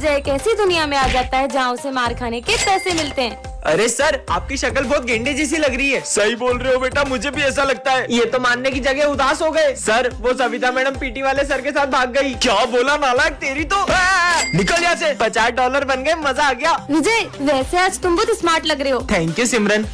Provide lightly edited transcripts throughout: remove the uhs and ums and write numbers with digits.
विजय एक ऐसी दुनिया में आ जाता है जहाँ उसे मार खाने के पैसे मिलते हैं। अरे सर, आपकी शक्ल बहुत गेंडे जैसी लग रही है। सही बोल रहे हो बेटा, मुझे भी ऐसा लगता है। ये तो मानने की जगह उदास हो गए। सर, वो सविता मैडम पीटी वाले सर के साथ भाग गई। क्या बोला नालायक, तेरी तो निकल यहाँ से। $50 बन गए, मजा आ गया। विजय वैसे आज तुम बहुत स्मार्ट लग रहे हो। थैंक यू सिमरन।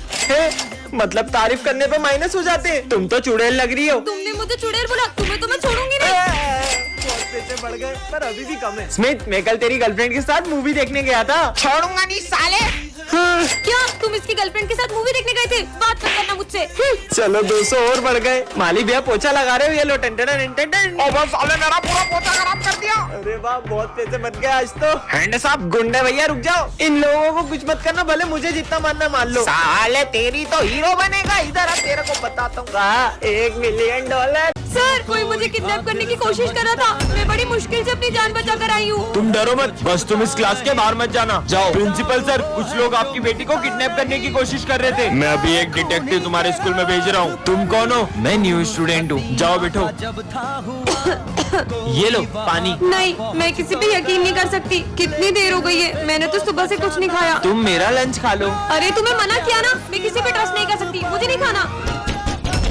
मतलब तारीफ करने पे माइनस हो जाते हैं। तुम तो चुड़ैल लग रही हो। तुमने मुझे चुड़ैल बोला, तुम्हें तो मैं छोड़ूंगी नहीं। बहुत पैसे बढ़ गए, पर अभी भी कम है। स्मिथ, मैं कल तेरी गर्लफ्रेंड के साथ मूवी देखने गया था। छोड़ूंगा नहीं साले। क्या तुम इसकी गर्लफ्रेंड के साथ मूवी देखने गए थे? बात मत करना मुझसे। चलो 200 और बढ़ गए। माली भैया पोछा लगा रहे हो, ये लो साले मेरा पूरा पोछा खराब कर दिया। अरे वाह, बहुत पैसे बच गए आज तो। हैंड साहब, गुंडे भैया रुक जाओ। इन लोगों को कुछ मत करना, भले मुझे जितना मानना मान लो। साले तेरी तो हीरो बनेगा। इधर आ, तेरे को बताता हूँ। $1 मिलियन। सर, कोई मुझे किडनैप करने की कोशिश कर रहा था। मैं बड़ी मुश्किल से अपनी जान बचा कर आई हूँ। तुम डरो मत, बस तुम इस क्लास के बाहर मत जाना। जाओ। प्रिंसिपल सर, कुछ लोग आपकी बेटी को किडनैप करने की कोशिश कर रहे थे। मैं अभी एक डिटेक्टिव तुम्हारे स्कूल में भेज रहा हूँ। तुम कौन हो? मैं न्यू स्टूडेंट हूँ। जाओ बैठो। ये लो पानी। नहीं, मैं किसी पे यकीन नहीं कर सकती। कितनी देर हो गई है, मैंने तो सुबह से कुछ नहीं खाया। तुम मेरा लंच खा लो। अरे तुम्हें मना किया ना, मैं किसी पे ट्रस्ट नहीं कर सकती। मुझे नहीं खाना।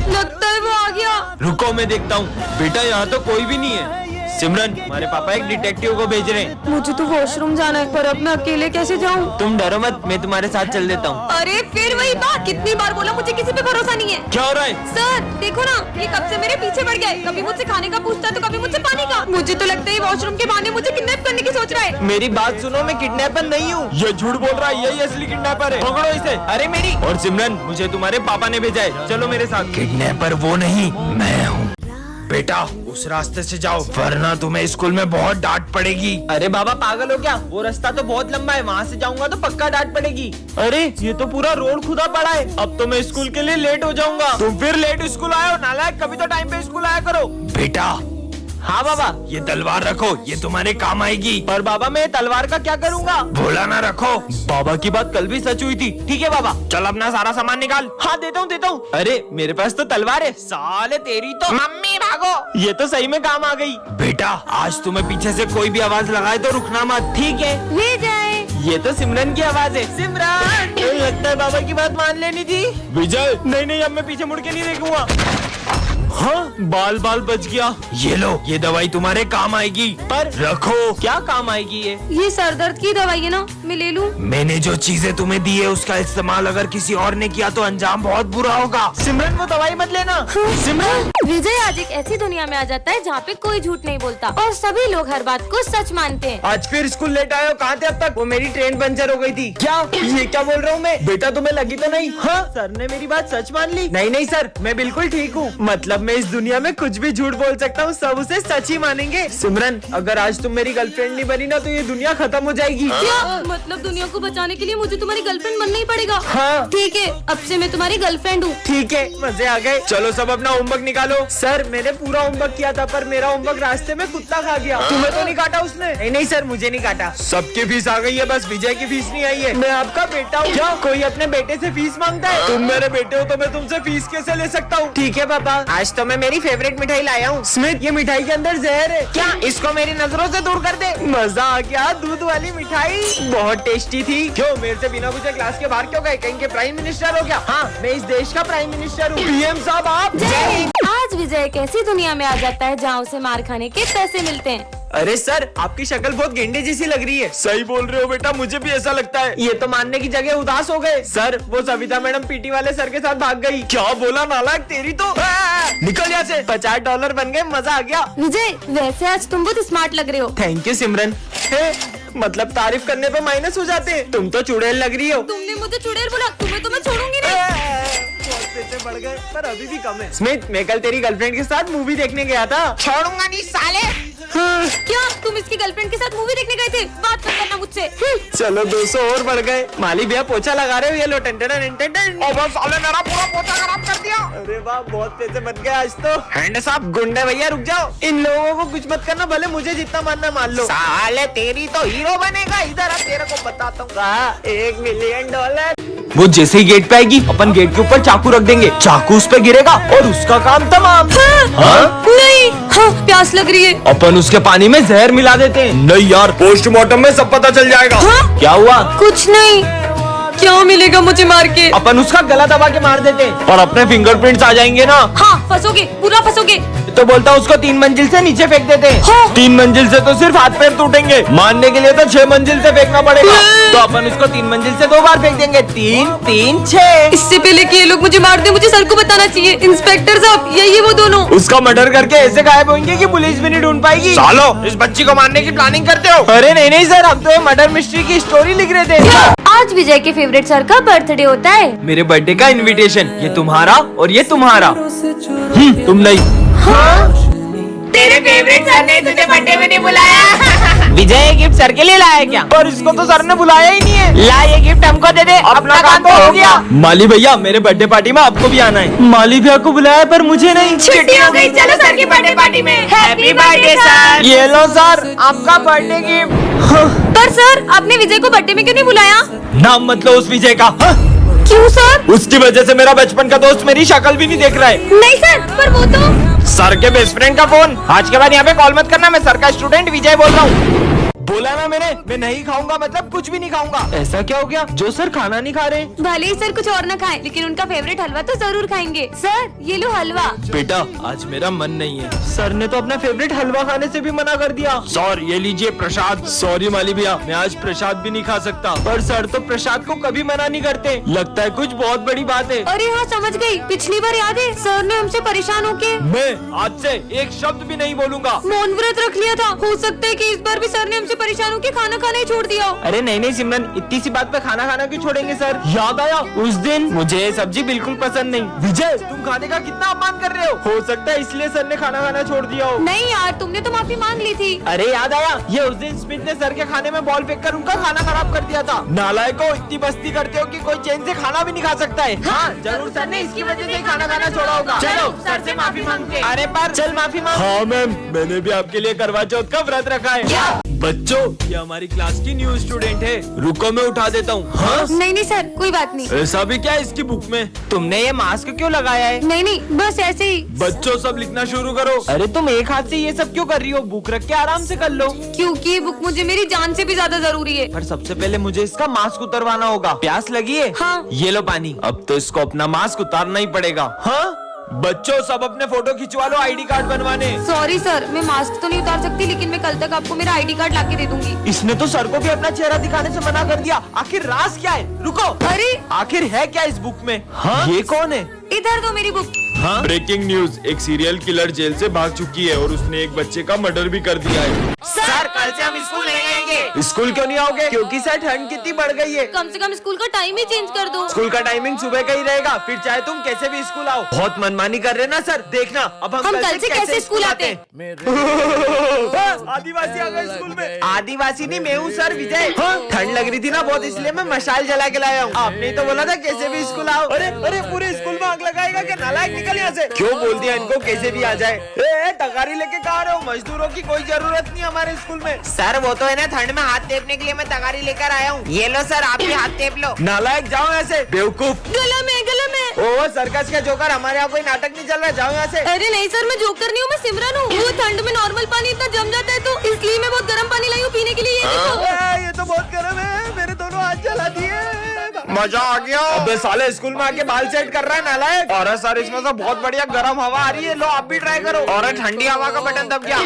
लगता है वो आ गया। रुको, मैं देखता हूँ। बेटा, यहाँ तो कोई भी नहीं है। सिमरन, हमारे पापा एक डिटेक्टिव को भेज रहे हैं। मुझे तो वॉशरूम जाना है, पर अब मैं अकेले कैसे जाऊँ? तुम डरो मत, मैं तुम्हारे साथ चल देता हूँ। अरे फिर वही बात, कितनी बार बोला, मुझे किसी पे भरोसा नहीं है। क्या हो रहा है? सर देखो ना, ये कब से मेरे पीछे पड़ गया है। कभी मुझसे खाने का पूछता है तो कभी मुझसे पानी का। मुझे तो लगता है वॉशरूम के बहाने मुझे किडनैप करने की सोच रहा है। मेरी बात सुनो, मैं किडनैपर नहीं हूँ। ये झूठ बोल रहा है, यही असली किडनैपर है। पकड़ो इसे। अरे मेरी और सिमरन, मुझे तुम्हारे पापा ने भेजा है, चलो मेरे साथ। किडनैपर वो नहीं, मैं हूँ। बेटा, उस रास्ते से जाओ, वरना तुम्हें स्कूल में बहुत डांट पड़ेगी। अरे बाबा, पागल हो क्या? वो रास्ता तो बहुत लंबा है, वहाँ से जाऊंगा तो पक्का डांट पड़ेगी। अरे ये तो पूरा रोड खुदा पड़ा है। अब तो मैं स्कूल के लिए लेट हो जाऊंगा। तुम फिर लेट स्कूल आए हो नालायक, कभी तो टाइम पे स्कूल आया करो। बेटा। हाँ बाबा। ये तलवार रखो, ये तुम्हारे काम आएगी। पर बाबा, मैं तलवार का क्या करूँगा? भोला ना रखो। बाबा की बात कल भी सच हुई थी। ठीक है बाबा, चल अपना सारा सामान निकाल। हाँ देता हूँ। अरे मेरे पास तो तलवार है। साले तेरी तो। मम्मी भागो। ये तो सही में काम आ गई। बेटा, आज तुम्हें पीछे से कोई भी आवाज लगाए तो रुकना मत, ठीक है? विजय। ये तो सिमरन की आवाज है। सिमरन, लगता है बाबा की बात मान लेनी थी। विजय, नहीं, अब मैं पीछे मुड़ के नहीं देखूंगा। हाँ, बाल बच गया। ये लो, ये दवाई तुम्हारे काम आएगी। पर रखो। क्या काम आएगी ये सर दर्द की दवाई है ना, मैं ले लूं? मैंने जो चीजें तुम्हें दी है उसका इस्तेमाल अगर किसी और ने किया तो अंजाम बहुत बुरा होगा। सिमरन, वो दवाई मत लेना। सिमरन। विजय आज एक ऐसी दुनिया में आ जाता है जहाँ पे कोई झूठ नहीं बोलता और सभी लोग हर बात को सच मानते हैं। आज फिर स्कूल लेट आए हो? कहाँ थे अब तक? वो मेरी ट्रेन पंचर हो गई थी। क्या? ये क्या बोल रहा हूँ मैं? बेटा, तुम्हें लगी तो नहीं? हाँ, सर ने मेरी बात सच मान ली। नहीं सर, मैं बिल्कुल ठीक हूँ। मतलब मैं इस दुनिया में कुछ भी झूठ बोल सकता हूँ, सब उसे सच ही मानेंगे। सिमरन, अगर आज तुम मेरी गर्लफ्रेंड नहीं बनी ना तो ये दुनिया खत्म हो जाएगी। क्या? मतलब दुनिया को बचाने के लिए मुझे तुम्हारी गर्लफ्रेंड बनना ही पड़ेगा? हाँ। ठीक है, अब से मैं तुम्हारी गर्लफ्रेंड हूँ। ठीक है, मजे आ गए। चलो सब अपना होमवर्क निकालो। सर, मैंने पूरा होमवर्क किया था, पर मेरा होमवर्क रास्ते में कुत्ता खा गया। तुम्हें तो नहीं काटा उसने? नहीं सर, मुझे नहीं काटा। सबकी फीस आ गई है, बस विजय की फीस नहीं आई है। मैं आपका बेटा हूँ। क्या कोई अपने बेटे से फीस मांगता है? तुम मेरे बेटे हो तो मैं तुमसे फीस कैसे ले सकता हूँ? ठीक है पापा, आज तो मैं मेरी फेवरेट मिठाई लाया हूँ। स्मिथ, ये मिठाई के अंदर जहर है। क्या? इसको मेरी नजरों से दूर कर दे। मजा आ गया। दूध वाली मिठाई बहुत टेस्टी थी। क्यों, मेरे से बिना पूछे क्लास के बाहर क्यों गए? कहीं के प्राइम मिनिस्टर हो क्या? हाँ, मैं इस देश का प्राइम मिनिस्टर हूँ। पीएम साहब आप। आज विजय एक ऐसी दुनिया में आ जाता है जहाँ उसे मार खाने के पैसे मिलते हैं। अरे सर, आपकी शक्ल बहुत गेंडे जैसी लग रही है। सही बोल रहे हो बेटा, मुझे भी ऐसा लगता है। ये तो मानने की जगह उदास हो गए। सर, वो सविता मैडम पीटी वाले सर के साथ भाग गई। क्या बोला नालायक, तेरी तो। निकल यहाँ से। $50 बन गए, मजा आ गया। विजय वैसे आज तुम बहुत स्मार्ट लग रहे हो। थैंक यू सिमरन। मतलब तारीफ करने पे माइनस हो जाते हैं। तुम तो चुड़ैल लग रही हो। तुमने मुझे चुड़ैल बोला, तुम्हें तो मैं छोड़ूंगी नहीं। बहुत पैसे बढ़ गए, पर अभी भी कम है। स्मिथ, मैं कल तेरी गर्लफ्रेंड के साथ मूवी देखने गया था। छोड़ूंगा नहीं साले। क्या तुम इसकी गर्लफ्रेंड के साथ मूवी देखने गए थे? बात मत करना मुझसे। चलो 200 और बढ़ गए। माली भैया पोछा लगा रहे हो, ये लो साले मेरा पूरा पोछा खराब कर दिया। अरे वाह, बहुत पैसे बच गए आज तो। हैंड साहब, गुंडे भैया रुक जाओ। इन लोगों को कुछ मत करना, भले मुझे जितना मानना मान लो। साले तेरी तो हीरो बनेगा। इधर आ, तेरे को बताता हूँ। $1 मिलियन। वो जैसे ही गेट पे आएगी अपन गेट के ऊपर चाकू रख देंगे, चाकू उस पे गिरेगा और उसका काम तमाम। हाँ? नहीं, हाँ प्यास लग रही है। अपन उसके पानी में जहर मिला देते हैं। नहीं यार, पोस्टमार्टम में सब पता चल जाएगा। हाँ? क्या हुआ? कुछ नहीं। क्या मिलेगा मुझे मार के? अपन उसका गला दबा के मार देते हैं और अपने फिंगरप्रिंट्स आ जाएंगे ना। हाँ फंसोगे, पूरा फंसोगे। तो बोलता हूँ उसको 3 मंजिल से नीचे फेंक देते हैं। हाँ। 3 मंजिल से तो सिर्फ हाथ पैर टूटेंगे, मारने के लिए तो 6 मंजिल से फेंकना पड़ेगा। तो अपन उसको 3 मंजिल से 2 बार फेंक देंगे। 3 3 6। इससे पहले कि ये लोग मुझे मार दे, मुझे सर को बताना चाहिए। इंस्पेक्टर साहब, यही है वो दोनों। उसका मर्डर करके ऐसे गायब होंगे कि पुलिस भी नहीं ढूंढ पाएगी। सालो, इस बच्ची को मारने की प्लानिंग करते हो? अरे नहीं नहीं सर, हम तो ये मर्डर मिस्ट्री की स्टोरी लिख रहे थे। आज विजय के फेवरेट सर का बर्थडे होता है। मेरे बर्थडे का इनविटेशन, ये तुम्हारा और ये तुम्हारा। तुम नहीं। हाँ? तेरे फेवरेट सर ने तुझे बर्थडे में नहीं बुलाया। विजय ये गिफ्ट सर के लिए लाया क्या? पर इसको तो सर ने बुलाया ही नहीं है। ला ये गिफ्ट हमको दे दे, अपना काम तो हो गया। माली भैया, मेरे बर्थडे पार्टी में आपको भी आना है। माली भैया को बुलाया पर मुझे नहीं। छुट्टी हो गई, चलो सर की बर्थडे पार्टी में। Happy birthday sir. ये लो सर, आपका बर्थडे गिफ्ट। पर सर, आपने विजय को बर्थडे में क्यों नहीं बुलाया? नाम मत लो उस विजय का। हाँ? क्यों सर? उसकी वजह से मेरा बचपन का दोस्त मेरी शक्ल भी नहीं देख रहा है। नहीं सर, पर वो तो सर के बेस्ट फ्रेंड का फोन। आज के बाद यहाँ पे कॉल मत करना, मैं सर का स्टूडेंट विजय बोल रहा हूँ। बोला ना मैंने, मैं नहीं खाऊंगा मतलब कुछ भी नहीं खाऊंगा। ऐसा क्या हो गया जो सर खाना नहीं खा रहे? भले ही सर कुछ और न खाएं, लेकिन उनका फेवरेट हलवा तो जरूर खाएंगे। सर ये लो हलवा। बेटा आज मेरा मन नहीं है। सर ने तो अपना फेवरेट हलवा खाने से भी मना कर दिया। सर ये लीजिए प्रसाद। सॉरी माली भैया, मैं आज प्रसाद भी नहीं खा सकता। पर सर तो प्रसाद को कभी मना नहीं करते। लगता है कुछ बहुत बड़ी बात है। अरे हाँ समझ गई, पिछली बार याद है सर ने हमसे परेशान होके मैं आज से एक शब्द भी नहीं बोलूंगा। मौन व्रत रख लिया था। हो सकता है कि इस बार भी सर ने हमसे परेशान होके खाना खाना ही छोड़ दिया। अरे नहीं नहीं सिमरन, इतनी सी बात पे खाना खाना क्यों छोड़ेंगे सर? याद आया उस दिन मुझे ये सब्जी बिल्कुल पसंद नहीं। विजय तुम खाने का कितना अपमान कर रहे हो सकता है इसलिए सर ने खाना खाना छोड़ दिया हो। नहीं यार, तुमने तो माफी मांग ली थी। अरे याद आया, ये उस दिन स्मिथ ने सर के खाने में बॉल फेंक कर उनका खाना खराब कर दिया था। नालायकों, इतनी मस्ती करते हो कि कोई चैन से खाना भी नहीं खा सकता है। हाँ जरूर सर ने इसकी वजह से खाना खाना छोड़ा होगा। चलो सर से माफी मांगते। अरे पर चल माफी मांग। हाँ मैम, मैंने भी आपके लिए करवा चौथ का व्रत रखा है। बच्चों ये हमारी क्लास की न्यू स्टूडेंट है, रुको मैं उठा देता हूँ। हाँ? नहीं नहीं सर, कोई बात नहीं। ऐसा भी क्या है इसकी बुक में? तुमने ये मास्क क्यों लगाया है? नहीं नहीं, बस ऐसे ही। बच्चों सब लिखना शुरू करो। अरे तुम एक हाथ से ये सब क्यों कर रही हो? बुक रख के आराम से कर लो। क्योंकि ये बुक मुझे मेरी जान से भी ज्यादा जरूरी है। पर सबसे पहले मुझे इसका मास्क उतरवाना होगा। प्यास लगी है? हाँ। ये लो पानी। अब तो इसको अपना मास्क उतारना ही पड़ेगा। हाँ बच्चों सब अपने फोटो खिंचवा लो आईडी कार्ड बनवाने। सॉरी सर, मैं मास्क तो नहीं उतार सकती, लेकिन मैं कल तक आपको मेरा आईडी कार्ड लाके दे दूंगी। इसने तो सर को भी अपना चेहरा दिखाने से मना कर दिया। आखिर राज क्या है? रुको, अरे आखिर है क्या इस बुक में? हाँ? ये कौन है? इधर दो मेरी बुक। हाँ? ब्रेकिंग न्यूज, एक सीरियल किलर जेल से भाग चुकी है और उसने एक बच्चे का मर्डर भी कर दिया है। सर कल से हम स्कूल नहीं आएंगे। स्कूल क्यों नहीं आओगे? क्योंकि सर ठंड कितनी बढ़ गई है। कम से कम स्कूल का टाइम ही चेंज कर दो। स्कूल का टाइमिंग सुबह का ही रहेगा, फिर चाहे तुम कैसे भी स्कूल आओ। बहुत मनमानी कर रहे ना सर, देखना अब हम कल से कैसे स्कूल आते हैं? आदिवासी आ गए स्कूल में। आदिवासी नहीं, मैं हूँ सर विजय। ठंड लग रही थी ना बहुत, इसलिए मैं मशाल जला के लाया हूँ। आपने ही तो बोला था कैसे भी स्कूल आओ। अरे अरे पूरे स्कूल में आग लगाएगा क्या? नालायक निकल यहाँ से। क्यों बोल दिया इनको कैसे भी आ जाए? तगारी लेके कहा रहे हो? मजदूरों की कोई जरूरत नहीं हमारे स्कूल में। सर वो तो है ना, ठंड में हाथ टेपने के लिए मैं तगारी लेकर आया हूँ। ये लो सर, आप भी हाथ टेप लो। नालायक जाओ ऐसे, बेवकूफ। गला में ओ सर्कस का जोकर, हमारे यहाँ कोई नाटक नहीं चल रहा, जाओ यहाँ से। अरे नहीं सर, मैं जोकर नहीं हूँ, मैं सिमरन हूँ। वो ठंड में नॉर्मल पानी इतना जम जाता है, तो इसलिए मैं बहुत गर्म पानी लाई हूँ पीने के लिए। ये देखो। ये तो बहुत गर्म है, मेरे दोनों हाथ जला दिए। मजा आ गया। अबे साले स्कूल में आके बाल सेट कर रहा है नालायक। और सर इसमें तो बहुत बढ़िया गर्म हवा आ रही है, लो आप भी ट्राई करो। और ठंडी हवा का बटन दब गया।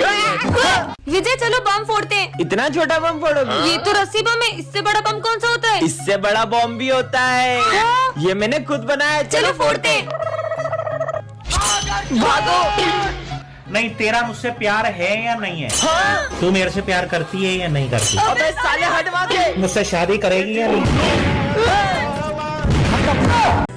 विजय चलो बम फोड़ते हैं। इतना छोटा बम फोड़ोगी? ये तो रस्सी बम है, इससे बड़ा बम कौन सा होता है? इससे बड़ा बम भी होता है। हाँ? ये मैंने खुद बनाया। चलो फोड़ते हैं। भागो। नहीं, तेरा मुझसे प्यार है या नहीं है? हाँ? तू मेरे से प्यार करती है या नहीं करती? अबे साले हट वहाँ से। मुझसे शादी करेगी या नहीं?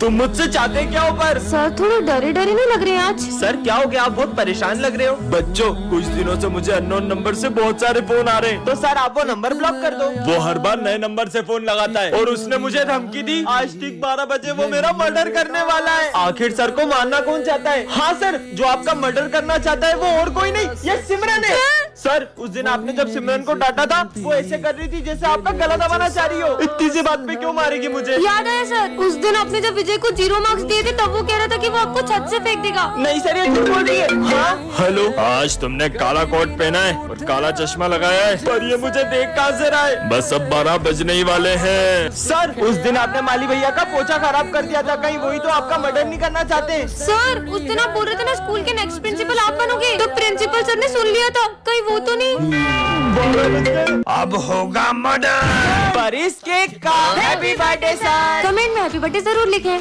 तुम मुझसे चाहते क्या हो? पर सर थोड़े डरे डरे नहीं लग रहे हैं आज? सर क्या हो गया? आप बहुत परेशान लग रहे हो। बच्चों, कुछ दिनों से मुझे अननोन नंबर से बहुत सारे फोन आ रहे हैं। तो सर आप वो नंबर ब्लॉक कर दो। वो हर बार नए नंबर से फोन लगाता है और उसने मुझे धमकी दी आज ठीक 12 बजे वो मेरा मर्डर करने वाला है। आखिर सर को मारना कौन चाहता है? हाँ सर, जो आपका मर्डर करना चाहता है वो और कोई नहीं, ये सिमरन है। सर उस दिन आपने जब सिमरन को डांटा था वो ऐसे कर रही थी जैसे आपका गला दबाना चाह रही हो। इतनी सी बात पे क्यों मारेगी मुझे? याद है सर, उस दिन आपने जब विजय को 0 मार्क्स दिए थे तब वो कह रहा था कि वो आपको छत से फेंक देगा। नहीं सर, ये झूठ बोल रही है। हाँ हेलो, आज तुमने काला कोट पहना है और काला चश्मा लगाया है, पर ये मुझे देख कहां से रहा है? बस अब 12 बजने ही वाले हैं। सर उस दिन आपने माली भैया का पोछा खराब कर दिया था, कहीं वही तो आपका मर्डर नहीं करना चाहते? सर उस दिन आप बोल रहे थे ना स्कूल के नेक्स्ट प्रिंसिपल आप बनोगे, तो प्रिंसिपल सर ने सुन लिया था, कहीं वो तो नहीं? अब होगा मर्डर। पर इसके का हैप्पी बर्थडे सर। कमेंट में हैप्पी बर्थडे जरूर लिखें।